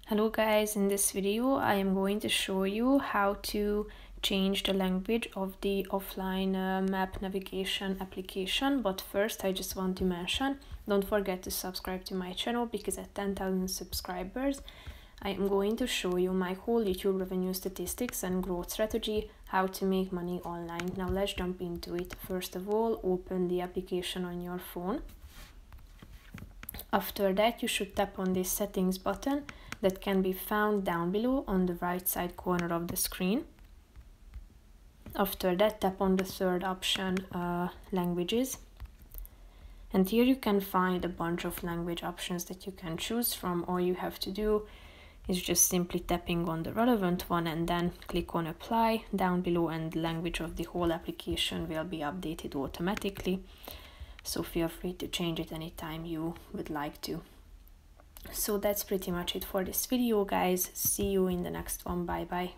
Hello guys, in this video I am going to show you how to change the language of the offline map navigation application. But first I just want to mention, don't forget to subscribe to my channel, because at 10,000 subscribers I am going to show you my whole YouTube revenue statistics and growth strategy, how to make money online. Now let's jump into it. First of all, open the application on your phone. After that, you should tap on this settings button that can be found down below on the right side corner of the screen. After that, tap on the third option, languages. And here you can find a bunch of language options that you can choose from. All you have to do is just simply tapping on the relevant one and then click on apply down below, and the language of the whole application will be updated automatically. So feel free to change it anytime you would like to. So that's pretty much it for this video, guys. See you in the next one. Bye bye.